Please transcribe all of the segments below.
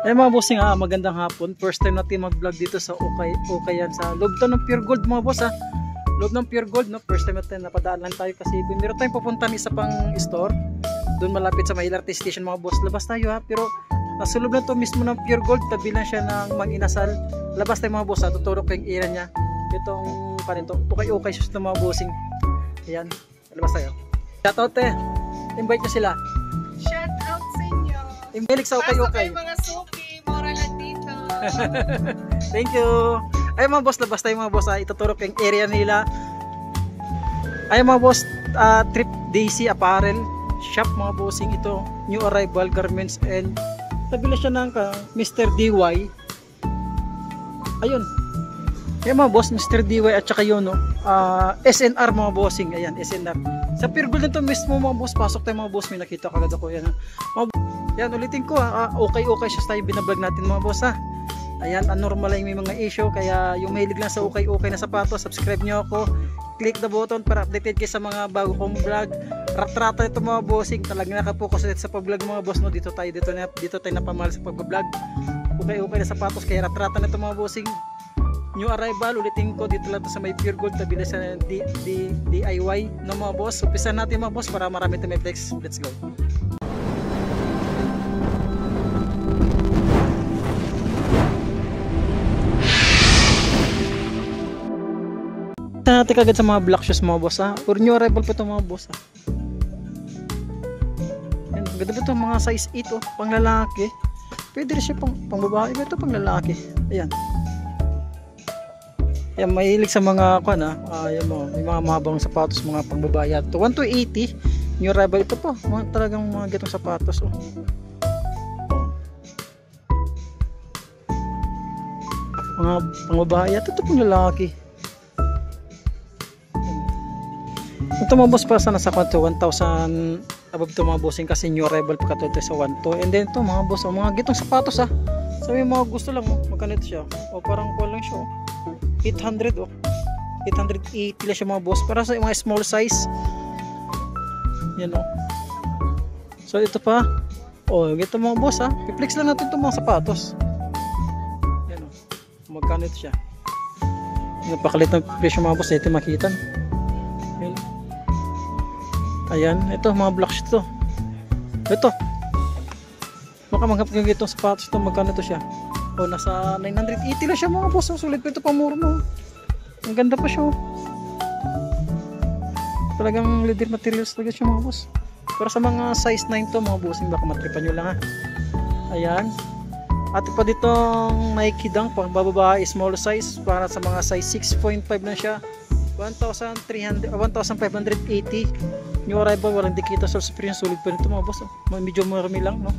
Eh mga bossing magandang hapon. First time natin mag-vlog dito sa Okay yan sa loob to ng Pure Gold mga boss Loob ng Pure Gold no. First time natin napadaan lang tayo kasi meron tayong pupunta isa pang store. Doon malapit sa Maylarte Station mga boss. Labas tayo pero nasa loob na to mismo ng Pure Gold. Tabi lang siya ng Mang Inasal. Labas tayo mga boss tuturo ko yung area niya. Itong kanito. Okay shoes ng mga bossing. Ayan. Labas tayo. Shoutout invite nyo sila. Shout out sa inyo. Imbelik sa Okay. Mga suki, mura lang dito. Thank you. Ay mga boss, labas tayo mga boss ituturo ko yung area nila. Ay mga boss, Trip Daisy Apparel Shop mga bossing. Ito, new arrival garments and tabi siya ng Mr. DY. Ayun. Yan mga boss, Mr. DY at saka yun SNR mga bossing. Ayan, SNR. Sa Pure Gold nito mismo mga boss, pasok tayo mga boss, may nakita kagad ako yan yan ulitin ko okay siya tayo binablog natin mga boss ayan, normal lang may mga issue, kaya yung mahilig lang sa okay na sapatos, subscribe nyo ako, click the button para updated kayo sa mga bago kong vlog. Ratrata ito mga bossing, talagang nakapokus sa pag-vlog mga boss no. Dito tayo napamahal sa pag-vlog. Okay na sapatos, kaya ratrata na ito mga bossing. New arrival, ulitin ko, dito lang to sa may Pure Gold, tabi na sa DIY no mga boss. Umpisa natin mga boss para marami tayo may flex. Let's go. Natin kagad sa mga black shoes mga boss or new arrival pa ito mga boss Yan, ganda ba ito mga size 8 pang lalaki. Pwede rin siya pang babae, ito pang lalaki. Ayan. Yan, mahilig sa mga yan mo, may mga mahabang sapatos, mga pangbabae. Ito 1 to 80 new arrival ito po, talagang mga gatong sapatos mga pangbabae at ito pang lalaki. Ito mga boss, para sa nasa 1,000 above ito mga bossing kasi new arrival pa ito sa 1,200. And then ito mga boss, mga gitong sapatos sabi mga gusto lang magkano ito siya parang kuha lang siya 800 880 lang siya mga boss, para sa mga small size yan so ito pa ito mga boss i-flex lang natin itong mga sapatos yan magkano ito siya, napakalit ng presyo mga boss, ito makita yan. Ayan, ito mga black shoes ito makamagap yung itong sapatos ito, magkano ito siya nasa 980 lang siya mga boss. Sulit pa ito, pamura mo, ang ganda pa siya talagang leather materials talaga siya mga boss. Para sa mga size 9 to mga bossing, baka matripan nyo lang ayan. At pa ditong Nike Dunk pang bababae small size, para sa mga size 6.5 na siya, 1,580 new arrival, walang dikita sa spring. Sulit pa nito mga boss medyo marami lang ito.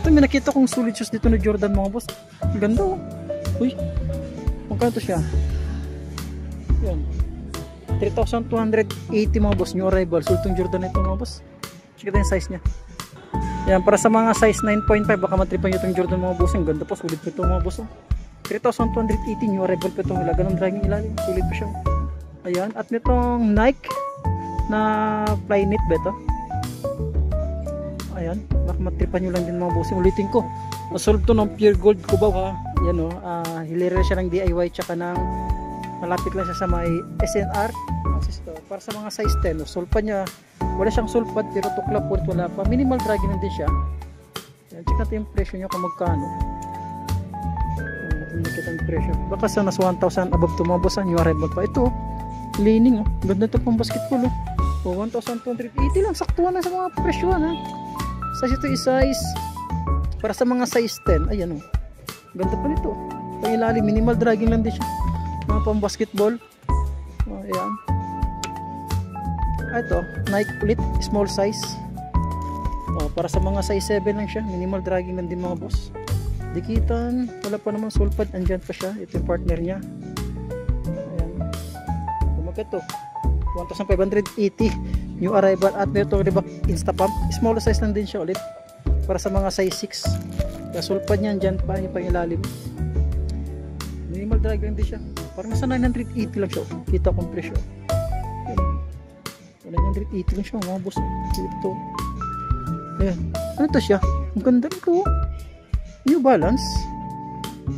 May nakita kong solid shoes dito na Jordan mga boss, ang ganda uy, magkano to siya yan 3,280 mga boss, new arrival, sulit yung Jordan ito mga boss. Check ito yung size nya yan, para sa mga size 9.5 baka matripan nyo itong Jordan mga boss, ang ganda pa, sulit pa ito mga boss 3,280 new arrival pa itong ilaga ng dragging ilalim, sulit pa siya ayan. At nitong Nike na Flyknit ba ito, ayan, baka matripan nyo lang din mga bossing. Ulitin ko, masolve to ng Pure Gold Cubao yan hilera siya ng DIY tsaka ng malapit lang siya sa may SNR para sa mga size 10 sulpad niya, wala siyang sulpad pero tuklap wala pa, minimal dragging din siya yan. Check natin yung presyo nyo kung magkano. Nakita yung presyo, baka sa nas 1,000 above to mga boss new arrival pa ito leaning ganda ito pang basketball 1,280 lang, saktuhan na sa mga presyo size ito size para sa mga size 10 ayan ganda pa nito, pang ilalim minimal dragging lang din siya, mga pang basketball ayan. Ito Nike ulit small size para sa mga size 7 lang siya, minimal dragging lang din mga boss. Dikitan, wala pa namang sulpad, andyan pa siya, ito yung partner nya ayan. Ito 1,580 new arrival. At ito Reebok Instapump, small size lang din siya ulit, para sa mga size 6. Kaya sulpad niyan dyan pa yung pangilalim, minimal drag lang din siya, parang nasa 980 lang siya. Kita kong presyo 980 lang siya mga boss. Ito ayan, ano to siya, Ang ganda nito. New Balance.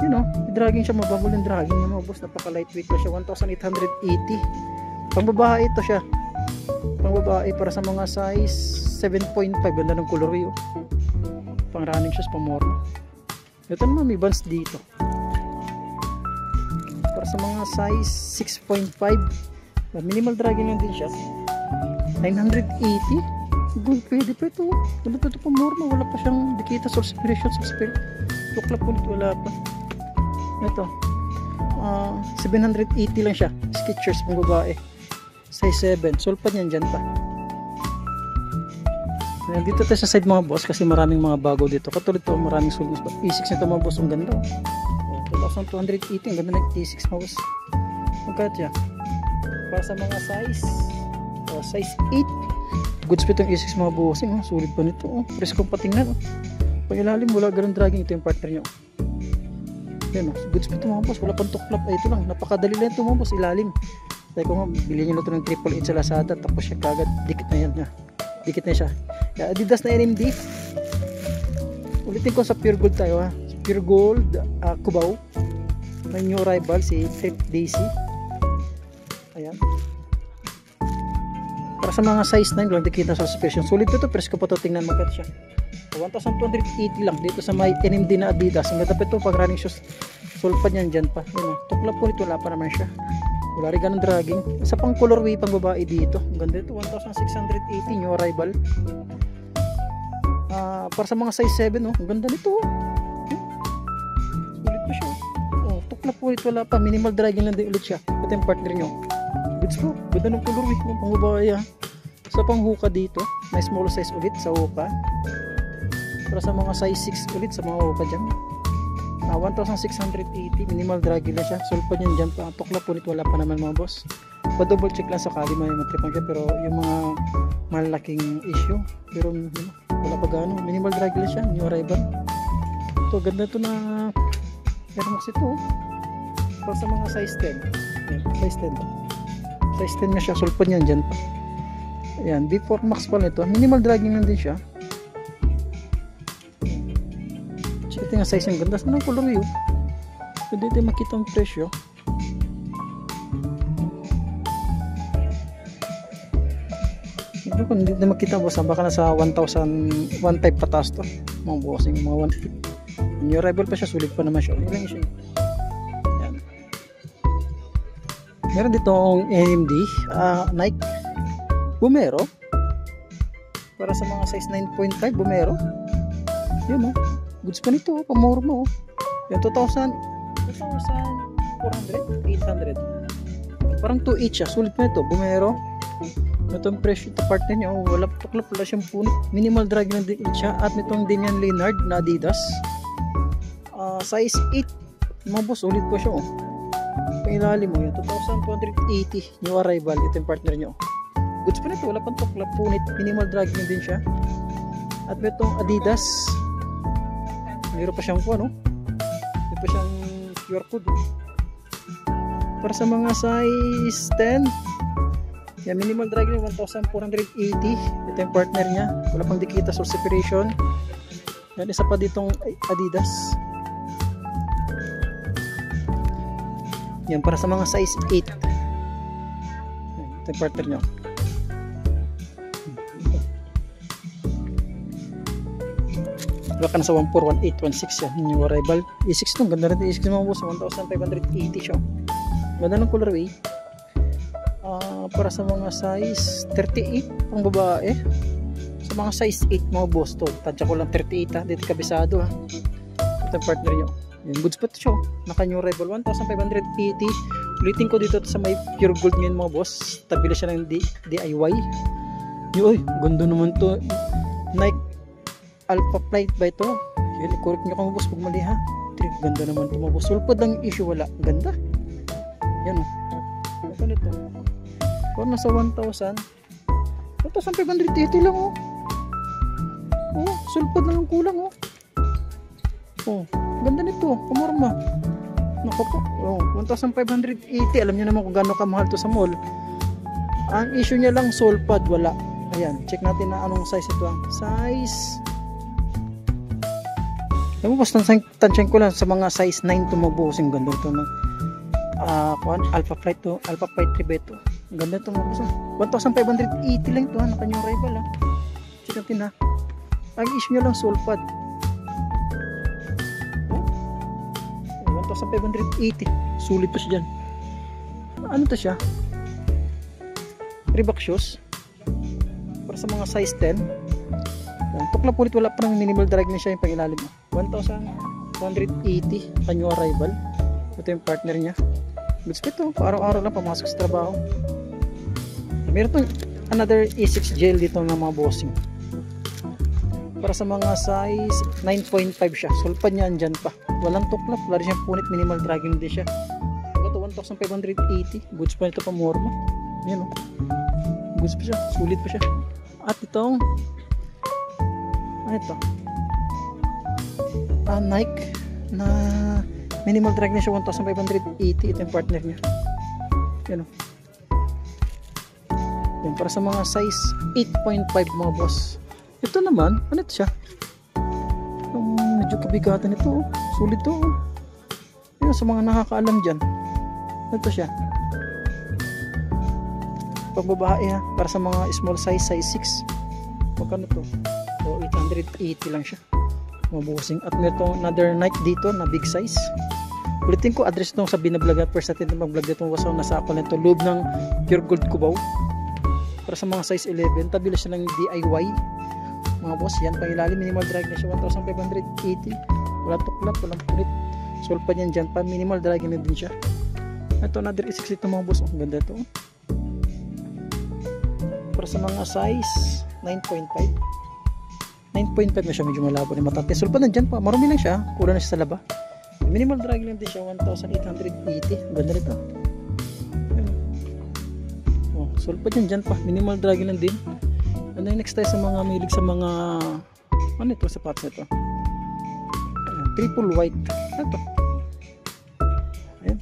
You know, dragging siya, mababol yung dragging niya mga boss. Napaka lightweight pa siya, 1,880. Pang babae ito siya. Pang babae para sa mga size 7.5. Ganda ng colorway oh. Pang running shoes, pang morning. Ito naman may bands dito. Para sa mga size 6.5. Minimal dragging lang din siya. 980. Good, pwede pa ito. Ganda pa ito pang morning. Wala pa siyang dikita source aspiration. Tuklap po nito, wala pa. Ito 780 lang siya. Skechers pang babae, size 7. Sulpad yan dyan pa. Dito tayo sa side mga boss, kasi maraming mga bago dito. Katulad ito, maraming sulbos. E6 nito mga boss, ang ganda 2,280. Ang ganda ng E6 mga boss. Magkat siya para sa mga size 8. Goods pa itong E6 mga boss. Sulit pa nito. Preskong patingnan. Pag ilalim, wala ganun dragging. Ito yung partner nyo. Yan, goods pa ito mga boss, wala pang tuklap. Ay, ito lang, napakadali lang ito mga boss, ilalim. Tayo ko nga, bilhin nyo ito ng 888 sa Lazada, tapos siya kagad, dikit na yan niya. Dikit na siya. Adidas na NMD. Ulitin ko sa Pure Gold tayo ha. Pure Gold, Cubao. May new arrival, si Trip Daisy. Ayan. Para sa mga size 9, lang dikit na suspension. Sulit ito, presko pa ito, tingnan magkat siya. 1,280 lang dito sa may NMD na Adidas. Ang ganda pa ito pag running shoes. Sulpad yan dyan pa. Tuklap po nito, wala pa naman siya. Wala rin ganun dragging. Isa pang colorway pang babae dito. Ang ganda ito, 1,680 new arrival. Para sa mga size 7 ang ganda nito. Sulit pa siya. Tuklap po nito, wala pa. Minimal dragging lang din ulit siya. Ito yung partner nyo. Goods po, ganda ng colorway pang babae. Sa pang hookah dito, may small size ulit sa hookah. Para sa mga size 6 ulit sa mga hookah dyan, 1,680 minimal dragging lang siya. Sulpad yan dyan pa. Tukla po nito, wala pa naman mga boss. Pa double check lang sakali may matripang siya, pero yung mga malaking issue, pero wala pa gano. Minimal dragging lang siya, new arrival. Ito, ganda ito na Air Max ito. Para sa mga size 10. Yan, size 10. Size 10 nga siya, sulpad yan dyan pa. Ayan, B4 Max pala ito. Minimal dragging lang din siya. Ito yung size yung ganda. Saan ang color yun? Pwede tayo makita ang presyo. Kung hindi na makita boss, baka nasa 1,000, 1,500 pataas to. Mga bossing, mga 1,500. New arrival pa siya, sulit pa naman siya. Ilang siya. Yan. Meron dito ang NMD, Nike Bumero. Para sa mga size 9.5 Bumero. Yun goods pa nito, pamura mo. Yung 2,400, 800. Parang 2.8 siya, sulit pa nito, Bumero. Ito ang presyo, ito partner niya, wala tuklap, wala siyang punit. Minimal drag na din siya. At nitong Damian Lillard na Adidas, size 8. Mga boss, sulit pa siya Pangilalim mo, yung 2,280 new arrival, ito yung partner niya. Goods pa nito, wala pang tuklap, punit. Minimal drag na din siya. At itong Adidas, mayroon pa siyang mayroon pa siyang QR code. Para sa mga size 10, yan, minimal drag na 1,480. Ito yung partner niya, wala pang dikita source separation. Yan, isa pa ditong Adidas. Yan, para sa mga size 8. Yan, ito yung partner niya. Wala ka na sa 141816 yan, new arrival. E6 nung ganda rin, E6 mga boss, 1,580 siya. Ganda ng colorway. Para sa mga size 38 pang babae. Sa mga size 8 mga boss to, tansya ko lang 38 dito kabisado ito ang partner nyo. Yan, goods pa ito siya, naka new arrival, 1,580. Ulitin ko dito sa may Pure Gold ngayon mga boss, tabila siya ng DIY. Uy, ganda naman to, Nike Alpha Flight ba ito? Yan, i-correct nyo kung boss pag mali ha. Ganda naman ito mga boss. Sulpad lang issue, wala. Ganda. Yan ito nito. Kung nasa 1,000, 1,580 lang sulpad lang ang kulang ganda nito. Kumurma. Naku po. 1,580. Alam niyo naman kung gaano kamahal to sa mall. Ang issue niya lang, sulpad, wala. Ayan, check natin na anong size ito. Size Alam mo, basta tansyan ko lang sa mga size 9 to mga bossing. Ganda ito ng Alpha Flight to Alpha Flight 3 Beto. Ganda ito mga bossing. 1,580 lang ito ha. Naka-new arrival ha. Check natin ha. Ang issue nyo lang sulfad. 1,580. Sulit pa siya dyan. Ano to siya? Reebok shoes. Para sa mga size 10. Tuklap ulit, wala pa ng minimal drag na siya yung pangilalim. 1,280 pa-new arrival. Ito yung partner niya. Goods pa ito. Araw-araw lang pamasok sa trabaho. Meron itong another A6 gel dito ng mga bossing. Para sa mga size 9.5 siya. Sulpad niya andyan pa. Walang tuklap. Wala rin siyang punit. Minimal dragging din siya. Ito 1,580. Goods pa ito pa morma. Yan o. Goods pa siya. Sulit pa siya. At itong ano ito? Nike na minimal drag na siya. 1,580. Ito yung partner niya. Yan o. Yan. Para sa mga size 8.5 mga boss. Ito naman, ano ito siya? Yung medyo kabigatan ito, sulit ito. Yun, sa mga nakakaalam dyan. Ano ito siya? Pagbabae ha, para sa mga small size, size 6. Magkano ito? So, 880 lang siya. Mabusing. At meron another Nike dito na big size. Ulitin ko, address itong sa binablog at first natin mag-vlog dito. Wasaw nasa ako na ito. Loob ng Pure Gold Cubao. Para sa mga size 11, tabi lang siya ng DIY. Mga boss, yan pang ilalim, minimal drag na siya 1,580. Wala tuklap, walang punit. Sulpa niyan dyan pa, minimal drag na din siya. Ito another A6 ito mga boss. Ang ganda ito. Para sa mga size 9.5. 9.5 na siya, medyo malabo na matati. Sulpa na dyan pa, marumi lang siya. Kulang na siya sa laba. Minimal drag lang din siya 1,880. Ganda nito. Oh, sulpa dyan pa, minimal drag lang din. Ano yung next tayo sa mga milig sa mga ano ito, sapatos ito? Ayan, triple white. Ito. Ayan.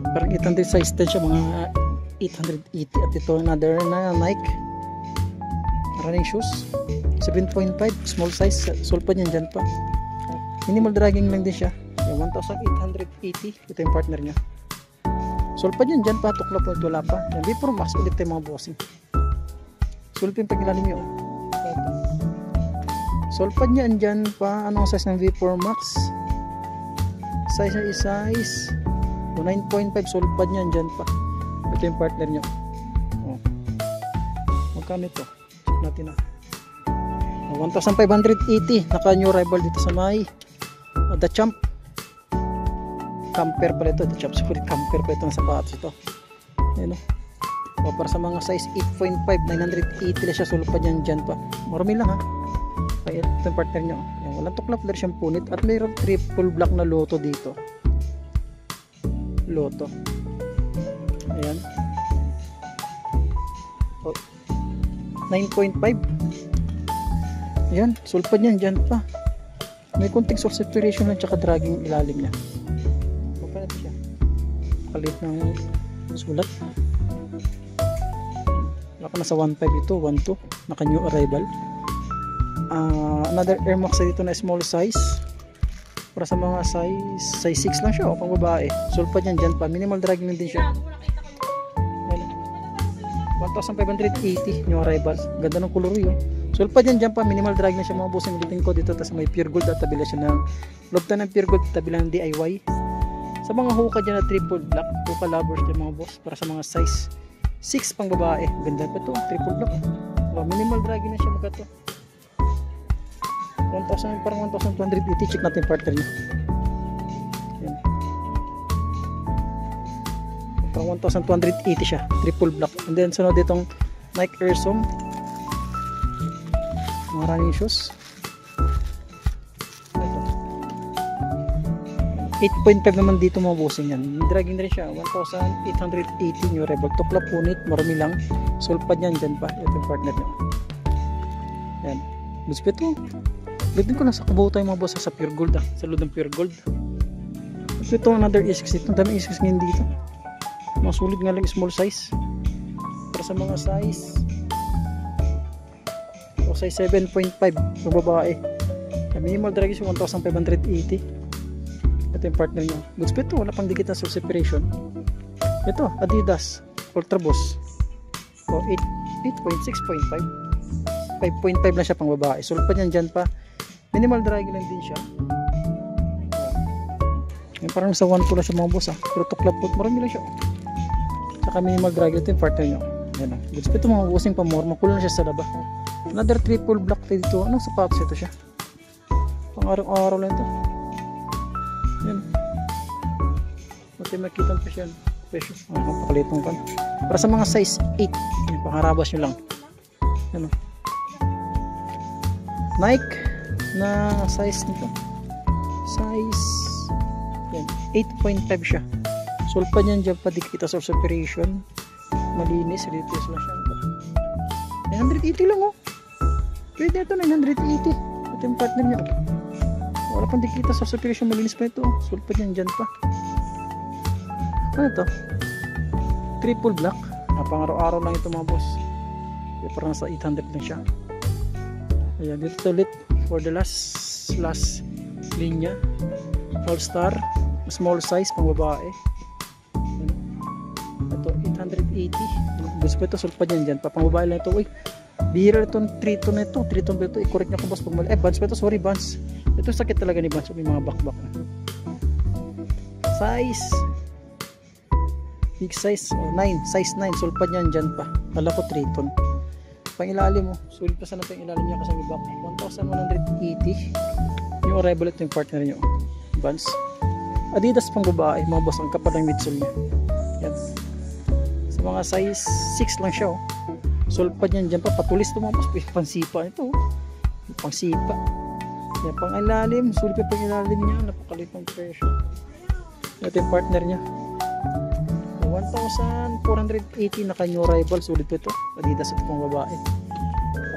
Parang 800 size 10 siya, mga 880. At ito another na Nike running shoes 7.5 small size. Sulpa niyan dyan pa. Minimal dragging lang din siya. Ayan, 1,880. Ito yung partner niya. Sulpa niyan dyan pa. Tukla po, wala pa. Ayan, before max ulit tayo mga bossing. Sulpin pagkilalim nyo. Sulpad niya andyan pa. Anong size ng V4 Max? Size na is 9.5. Sulpad niya andyan pa. Ito yung partner nyo. Oh. Magkano ito? Check natin na. 1,580. Naka new arrival dito sa may The Champ. Camper pala ito. The Champ. Sulit camper pa ito ng sapatos ito. Ayan o. O, para sa mga size 8.5, 980 lang siya. Sulpad yan dyan pa. Marami lang ha. Ay, ito yung partner nyo. Ayan, walang tuklap na siyang punit. At mayroon triple black na loto dito. Loto. Ayan. O, 9.5. Ayan, sulpad yan dyan pa. May konting soft saturation lang tsaka dragging ilalim niya. Magkano siya? Kalit ng sulat. Naka nasa 1.5 ito, 1.2. Naka new arrival. Another Air Max dito na small size. Para sa mga size 6 lang siya. O, pang babae. Sulpad yan dyan pa. Minimal dragging din siya. 1,580 new arrival. Ganda ng color yun. Sulpad yan dyan pa. Minimal drag na siya mga bossing. Ulitin ko dito. Tapos may Pure Gold at tabila siya ng lobta ng Pure Gold. Tabila ng DIY. Sa mga hookah dyan na triple black. Hookah lovers dyan mga boss. Para sa mga size 6 pang babae. Ganda pa ito. Triple block. Minimal drag na siya magka to. 1,000, parang 1,280. Check natin partner niya. Yan. Parang 1,280 siya. Triple block. And then sunod ditong Nike Air Zoom. Mga running shoes. 8.5 naman dito mga bossing yan. Dragging na rin siya. 1,880 new rebel. Tukla punit. Marami lang. Sulpad yan dyan pa. Ito yung partner niya. Yan. Gusto ko ito. Gawin ko lang sa kabaw tayo mga boss sa Pure Gold. Sa load ng Pure Gold. Ito another A6 dito. Ang daming A6 ngayon dito. Mga sulit nga lang small size. Para sa mga size o size 7.5 yung babae. Minimal drag is 1,580. Ito yung partner nyo. Goods pa ito, wala pang dikit na source separation. Ito, Adidas Ultra Boost. O, 8.6.5. 5.5 lang siya pang babae. Sulpad yan dyan pa. Minimal drag lang din siya. Yung parang sa 1 ko lang siya mga boss pero tuklap po, marami lang siya. Saka minimal drag, ito yung partner nyo. Yan o. Goods pa ito mga bossing pa more. Makulo na siya sa laba. Another triple black tayo dito. Anong sapatos ito siya? Pang araw-araw lang ito. Yan. Mati makita pa siya. Presyo. Pakalitong kan. Para sa mga size 8. Yan, pangarabas nyo lang. Yan o. Nike na size nito. Size yan, 8.5 siya. Sulpa niyan dyan pa dikita source separation. Malinis. Reduce lang siya. 980 lang oh. Pwede ito 980. Ito yung partner niya. Wala pang dikita source separation. Malinis pa ito. Sulpa niyan dyan pa. Ano ito? Triple black. Pang araw-araw lang ito mga boss. Parang sa 800 lang siya. Ayan, dito ulit for the last linya. All star, small size pang babae. Ito 880. Gusto pa ito sulpad yan dyan. Pang babae lang ito. Uy, bihira itong triton na ito. Triton ba ito? I-correct niya ko boss pag mali. Buns pa ito. Sorry Buns. Ito sakit talaga ni Buns. May mga bakbak na. Size big size 9. Size 9. Sulpad yan dyan pa. Kala ko triton. Pangilalim mo, sulit pa sana pangilalim niya kasi may back 1,180. Yung arrival ito yung partner niyo. Vans. Adidas pang babae, mga boss, ang kapal ng midsole niya. Yan. Sa mga size 6 lang siya oh. Sulpad yan dyan pa, patulis ito mga boss, pangsipa ito oh. Pangsipa. Yan, pangilalim, sulit pa pangilalim niya, napakalit ng presyo. Ito yung partner niya. 1,480 na new arrival, sulit po ito. Adidas ito pang babae.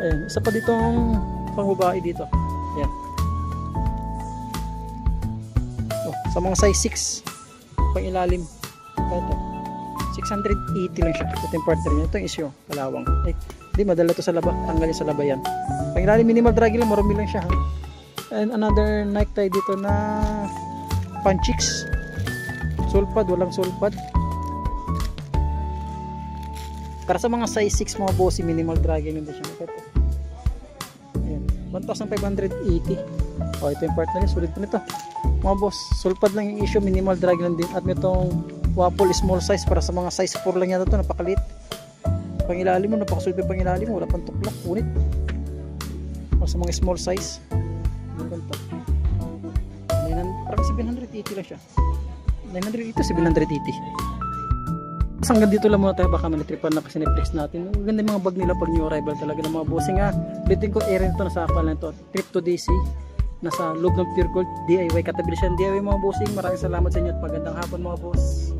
Ayan, isa pa ditong pang babae dito. Ayan. Oh, sa mga size 6 pang ilalim. Ito 680 lang siya. Ito yung partner niya. Ito yung issue, kalawang. Ay, hindi, madala to sa laba. Tanggalin sa laba yan. Pang ilalim, minimal drag lang, marumi lang siya ha? And another Nike tayo dito na Panchix. Sulpad, walang sulpad. Para sa mga size 6 mga bossy, minimal dragging nito siya. Ayan, 1,580. O, ito yung partner niya, sulit po nito. Mga boss, sulpad lang yung issue, minimal dragging lang din. At itong waffle small size, para sa mga size 4 lang yata ito, napakalit. Pangilalim mo, napakasulit pa pangilalim mo, wala pang tuklak, unit. Para sa mga small size. Ano ba ito? Parang 780 lang siya. 900 ito, 780. Hanggang dito lang muna tayo, baka manitripan na kasi Netflix natin. Ang ganda yung mga bag nila pag new arrival talaga ng mga bossing ha. Ulitin ko, area nito, nasa akal na ito. Trip to DC, nasa loob ng Pure Gold DIY. Katabi siya ng DIY mga bossing. Maraming salamat sa inyo at magandang hapon mga boss.